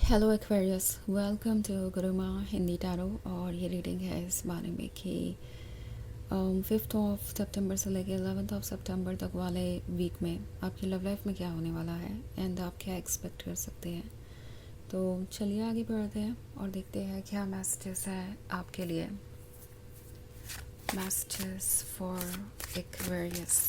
Hello Aquarius, welcome to Guruma Hindi tarot. और ये reading है इस बारे में कि 5 सितंबर से लेकर 11 सितंबर तक वाले वीक में आपकी लव लाइफ में क्या होने वाला है एंड आप क्या एक्सपेक्ट कर सकते हैं। तो चलिए आगे बढ़ते हैं और देखते हैं क्या मैसेजेस है आपके लिए। Messages for Aquarius.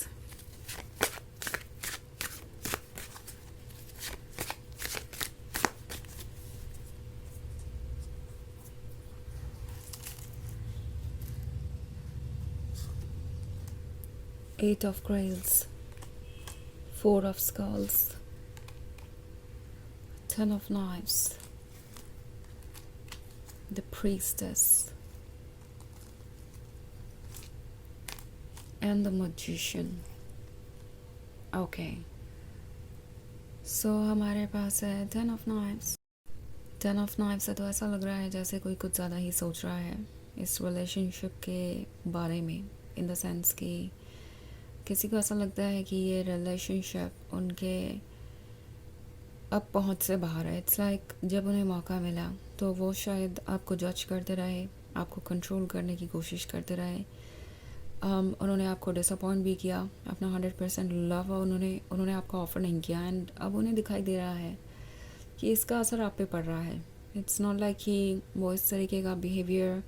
8 of Grails, 4 of Skulls, 10 of Knives, the Priestess and the Magician. Okay, so हमारे पास है 10 ऑफ नाइफ्स। 10 ऑफ नाइफ्स से तो ऐसा लग रहा है जैसे कोई कुछ ज़्यादा ही सोच रहा है इस रिलेशनशिप के बारे में, इन द सेंस कि किसी को ऐसा लगता है कि ये रिलेशनशिप उनके अब पहुंच से बाहर है। इट्स लाइक जब उन्हें मौका मिला तो वो शायद आपको जज करते रहे, आपको कंट्रोल करने की कोशिश करते रहे। उन्होंने आपको डिसअपॉइंट भी किया, अपना 100% लव उन्होंने आपको ऑफ़र नहीं किया एंड अब उन्हें दिखाई दे रहा है कि इसका असर आप पे पड़ रहा है। इट्स नॉट लाइक कि वो इस तरीके का बिहेवियर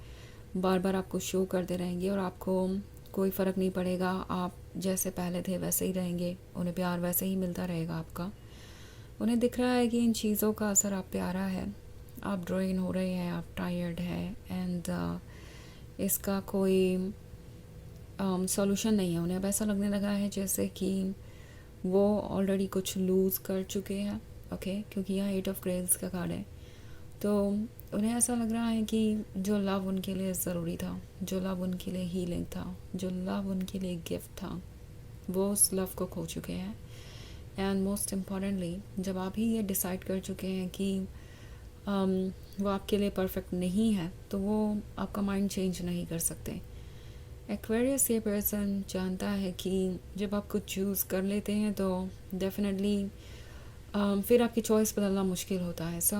बार बार आपको शो करते रहेंगे और आपको कोई फ़र्क नहीं पड़ेगा, आप जैसे पहले थे वैसे ही रहेंगे, उन्हें प्यार वैसे ही मिलता रहेगा आपका। उन्हें दिख रहा है कि इन चीज़ों का असर आप पे आ रहा है, आप ड्रेन हो रहे हैं, आप टायर्ड हैं एंड इसका कोई सॉल्यूशन नहीं है। उन्हें अब ऐसा लगने लगा है जैसे कि वो ऑलरेडी कुछ लूज़ कर चुके हैं। ओके, क्योंकि यहाँ 8 ऑफ ग्रेल्स का कार्ड है, तो उन्हें ऐसा लग रहा है कि जो लव उनके लिए ज़रूरी था, जो लव उनके लिए हीलिंग था, जो लव उनके लिए गिफ्ट था, वो उस लव को खो चुके हैं। एंड मोस्ट इम्पॉर्टेंटली जब आप ही ये डिसाइड कर चुके हैं कि वो आपके लिए परफेक्ट नहीं है, तो वो आपका माइंड चेंज नहीं कर सकते। एक्वेरियस ये पर्सन जानता है कि जब आप कुछ चूज़ कर लेते हैं तो डेफिनेटली फिर आपकी चॉइस बदलना मुश्किल होता है। सो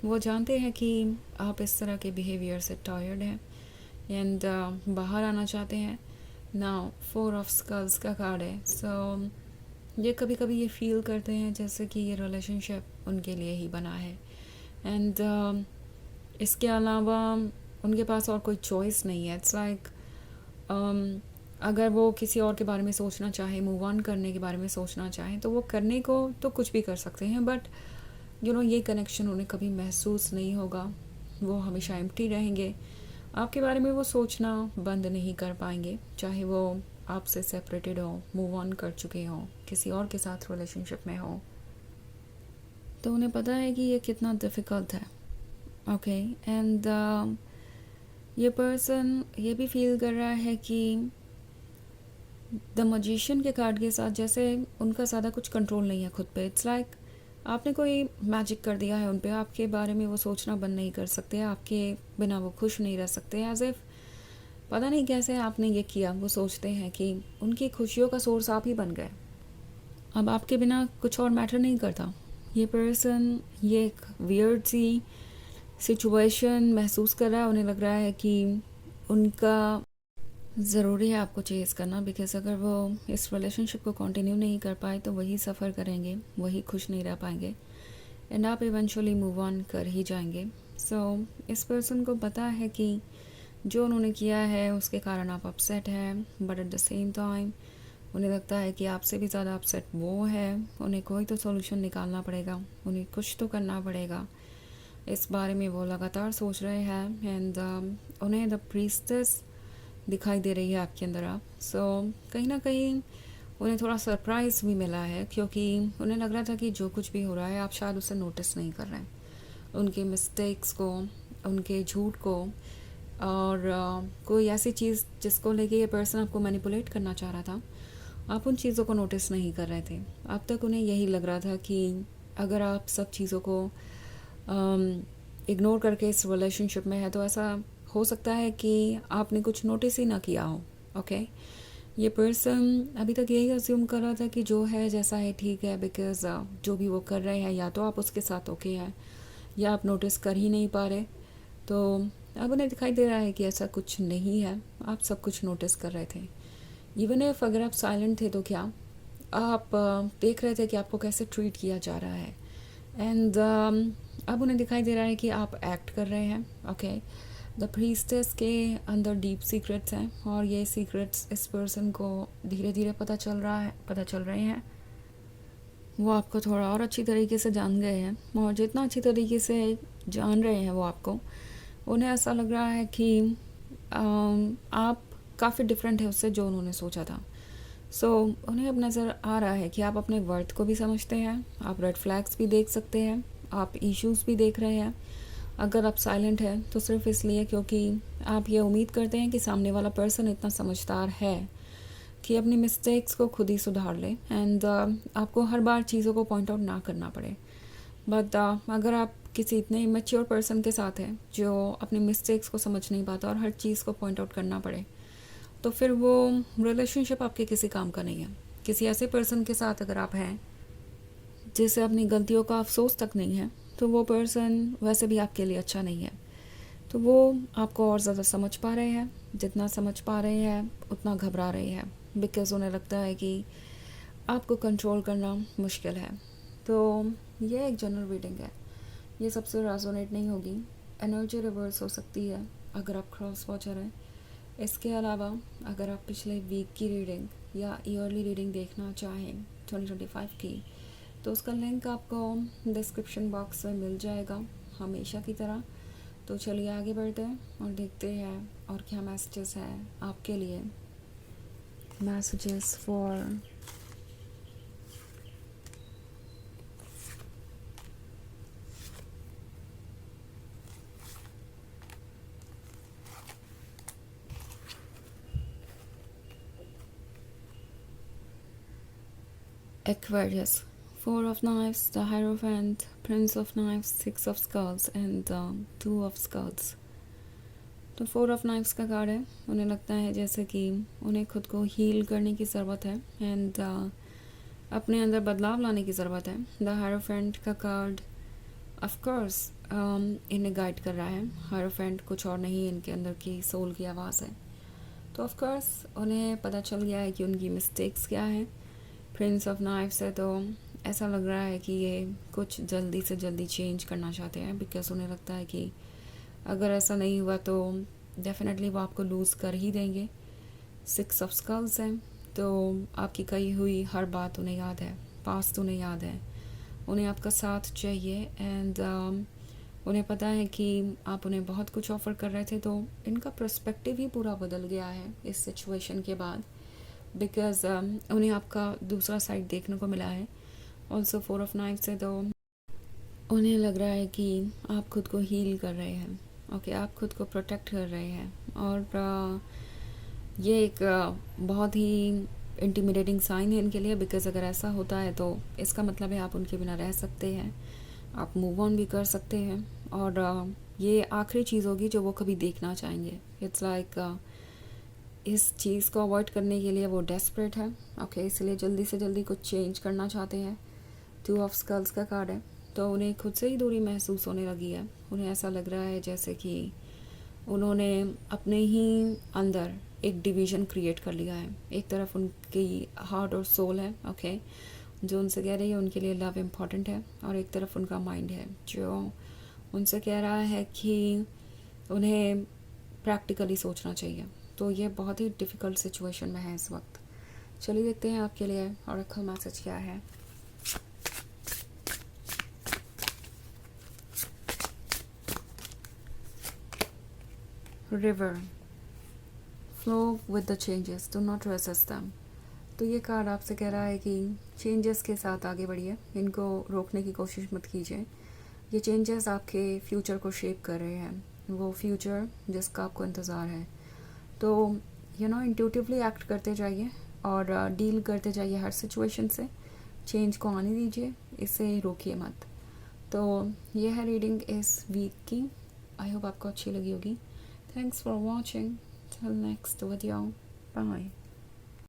वो जानते हैं कि आप इस तरह के बिहेवियर से टायर्ड हैं एंड बाहर आना चाहते हैं। नाउ 4 ऑफ स्कल्स का कार्ड है। सो ये कभी कभी ये फील करते हैं जैसे कि ये रिलेशनशिप उनके लिए ही बना है एंड इसके अलावा उनके पास और कोई चॉइस नहीं है। इट्स लाइक अगर वो किसी और के बारे में सोचना चाहे, मूव ऑन करने के बारे में सोचना चाहें, तो वो करने को तो कुछ भी कर सकते हैं, बट ये कनेक्शन उन्हें कभी महसूस नहीं होगा। वो हमेशा एम्प्टी रहेंगे, आपके बारे में वो सोचना बंद नहीं कर पाएंगे, चाहे वो आपसे सेपरेटेड हो, मूव ऑन कर चुके हों, किसी और के साथ रिलेशनशिप में हो। तो उन्हें पता है कि ये कितना डिफ़िकल्ट है। ओके, एंड ये पर्सन ये भी फील कर रहा है कि द मजिशियन के कार्ड के साथ जैसे उनका ज़्यादा कुछ कंट्रोल नहीं है खुद पे। इट्स लाइक आपने कोई मैजिक कर दिया है उन पे, आपके बारे में वो सोचना बंद नहीं कर सकते, आपके बिना वो खुश नहीं रह सकते। एज इफ पता नहीं कैसे आपने ये किया, वो सोचते हैं कि उनकी खुशियों का सोर्स आप ही बन गए, अब आपके बिना कुछ और मैटर नहीं करता। ये पर्सन ये एक वियर्ड सी सिचुएशन महसूस कर रहा है। उन्हें लग रहा है कि उनका ज़रूरी है आपको चेज़ करना, बिकॉज अगर वो इस रिलेशनशिप को कंटिन्यू नहीं कर पाए तो वही सफ़र करेंगे, वही खुश नहीं रह पाएंगे एंड आप इवेंचुअली मूव ऑन कर ही जाएंगे। सो इस पर्सन को पता है कि जो उन्होंने किया है उसके कारण आप अपसेट हैं, but at the same time उन्हें लगता है कि आपसे भी ज़्यादा अपसेट वो है। उन्हें कोई तो सोल्यूशन निकालना पड़ेगा, उन्हें कुछ तो करना पड़ेगा। इस बारे में वो लगातार सोच रहे हैं एंड उन्हें द प्रीस्टेस दिखाई दे रही है आपके अंदर आप। सो कहीं ना कहीं उन्हें थोड़ा सरप्राइज़ भी मिला है, क्योंकि उन्हें लग रहा था कि जो कुछ भी हो रहा है आप शायद उसे नोटिस नहीं कर रहे हैं, उनके मिस्टेक्स को, उनके झूठ को, और कोई ऐसी चीज़ जिसको लेके ये पर्सन आपको मैनिपुलेट करना चाह रहा था, आप उन चीज़ों को नोटिस नहीं कर रहे थे। अब तक उन्हें यही लग रहा था कि अगर आप सब चीज़ों को इग्नोर करके इस रिलेशनशिप में है तो ऐसा हो सकता है कि आपने कुछ नोटिस ही ना किया हो। ओके, ये पर्सन अभी तक यही अज्यूम कर रहा था कि जो है जैसा है ठीक है, बिकॉज जो भी वो कर रहे हैं या तो आप उसके साथ ओके हैं या आप नोटिस कर ही नहीं पा रहे। तो अब उन्हें दिखाई दे रहा है कि ऐसा कुछ नहीं है, आप सब कुछ नोटिस कर रहे थे। इवन इफ अगर आप साइलेंट थे तो क्या, आप देख रहे थे कि आपको कैसे ट्रीट किया जा रहा है। एंड अब उन्हें दिखाई दे रहा है कि आप एक्ट कर रहे हैं। ओके, द प्रीस्टेस के अंदर डीप सीक्रेट्स हैं और ये सीक्रेट्स इस पर्सन को धीरे धीरे पता चल रहे हैं। वो आपको थोड़ा और अच्छी तरीके से जान गए हैं, और जितना अच्छी तरीके से जान रहे हैं वो आपको, उन्हें ऐसा लग रहा है कि आप काफ़ी डिफरेंट है उससे जो उन्होंने सोचा था। सो उन्हें अब नज़र आ रहा है कि आप अपने वर्थ को भी समझते हैं, आप रेड फ्लैग्स भी देख सकते हैं, आप इश्यूज भी देख रहे हैं। अगर आप साइलेंट हैं तो सिर्फ इसलिए क्योंकि आप ये उम्मीद करते हैं कि सामने वाला पर्सन इतना समझदार है कि अपनी मिस्टेक्स को खुद ही सुधार ले, एंड आपको हर बार चीज़ों को पॉइंट आउट ना करना पड़े। बट अगर आप किसी इतने इमेच्योर पर्सन के साथ हैं जो अपनी मिस्टेक्स को समझ नहीं पाता और हर चीज़ को पॉइंट आउट करना पड़े, तो फिर वो रिलेशनशिप आपके किसी काम का नहीं है। किसी ऐसे पर्सन के साथ अगर आप हैं जिसे अपनी गलतियों का अफसोस तक नहीं है, तो वो पर्सन वैसे भी आपके लिए अच्छा नहीं है। तो वो आपको और ज़्यादा समझ पा रहे हैं, जितना समझ पा रहे हैं उतना घबरा रहे हैं, बिकॉज़ उन्हें लगता है कि आपको कंट्रोल करना मुश्किल है। तो ये एक जनरल रीडिंग है, ये सबसे रेजोनेट नहीं होगी, एनर्जी रिवर्स हो सकती है अगर आप क्रॉस वॉचर हैं। इसके अलावा अगर आप पिछले वीक की रीडिंग या ईयरली रीडिंग देखना चाहें 2025 की, तो उसका लिंक आपको डिस्क्रिप्शन बॉक्स में मिल जाएगा हमेशा की तरह। तो चलिए आगे बढ़ते हैं और देखते हैं और क्या मैसेजेस हैं आपके लिए। Messages for Aquarius, Four of Knives, the Hierophant, Prince of Knives, Six of Skulls and Two of Skulls। तो फोर ऑफ नाइफ्स का कार्ड है। उन्हें लगता है जैसे कि उन्हें खुद को हील करने की ज़रूरत है एंड अपने अंदर बदलाव लाने की ज़रूरत है। द हायरोफेंट का कार्ड ऑफ कोर्स इन्हें गाइड कर रहा है। हायरोफेंट कुछ और नहीं, इनके अंदर की सोल की आवाज़ है। तो ऑफ कोर्स उन्हें पता चल गया है कि उनकी मिस्टेक्स क्या हैं। प्रिंस ऑफ नाइफ्स है तो ऐसा लग रहा है कि ये कुछ जल्दी से जल्दी चेंज करना चाहते हैं, बिकॉज उन्हें लगता है कि अगर ऐसा नहीं हुआ तो डेफिनेटली वो आपको लूज़ कर ही देंगे। सिक्स ऑफ स्कल्स हैं तो आपकी कही हुई हर बात उन्हें याद है, पास्ट उन्हें याद है, उन्हें आपका साथ चाहिए एंड उन्हें पता है कि आप उन्हें बहुत कुछ ऑफ़र कर रहे थे। तो इनका पर्सपेक्टिव ही पूरा बदल गया है इस सिचुएशन के बाद, बिकॉज उन्हें आपका दूसरा साइड देखने को मिला है। ऑल्सो फोर ऑफ नाइफ्स है तो उन्हें लग रहा है कि आप खुद को हील कर रहे हैं। ओके, आप खुद को प्रोटेक्ट कर रहे हैं और ये एक बहुत ही इंटिमिडेटिंग साइन है इनके लिए, बिकॉज अगर ऐसा होता है तो इसका मतलब है आप उनके बिना रह सकते हैं, आप मूव ऑन भी कर सकते हैं और ये आखिरी चीज़ होगी जो वो कभी देखना चाहेंगे। इट्स लाइक इस चीज़ को अवॉइड करने के लिए वो डेस्परेट है। ओके, इसलिए जल्दी से जल्दी कुछ चेंज करना चाहते हैं। टू ऑफ स्कल्स का कार्ड है तो उन्हें खुद से ही दूरी महसूस होने लगी है। उन्हें ऐसा लग रहा है जैसे कि उन्होंने अपने ही अंदर एक डिवीज़न क्रिएट कर लिया है। एक तरफ उनकी हार्ट और सोल है, ओके, जो उनसे कह रही है उनके लिए लव इम्पॉर्टेंट है, और एक तरफ उनका माइंड है जो उनसे कह रहा है कि उन्हें प्रैक्टिकली सोचना चाहिए। तो ये बहुत ही डिफ़िकल्ट सिचुएशन में है इस वक्त। चलिए देखते हैं आपके लिए ऑरेकल मैसेज क्या है। River, flow with the changes, do not resist them. तो ये कार्ड आपसे कह रहा है कि चेंजेस के साथ आगे बढ़िए, इनको रोकने की कोशिश मत कीजिए। ये चेंजेस आपके फ्यूचर को शेप कर रहे हैं, वो फ्यूचर जिसका आपको इंतज़ार है। तो इंट्यूटिवली एक्ट करते जाइए और डील करते जाइए हर सिचुएशन से। चेंज को आने दीजिए, इसे रोकिए मत। तो ये है रीडिंग इस वीक की। आई होप आपको अच्छी लगी होगी। Thanks for watching. Till next video. Bye.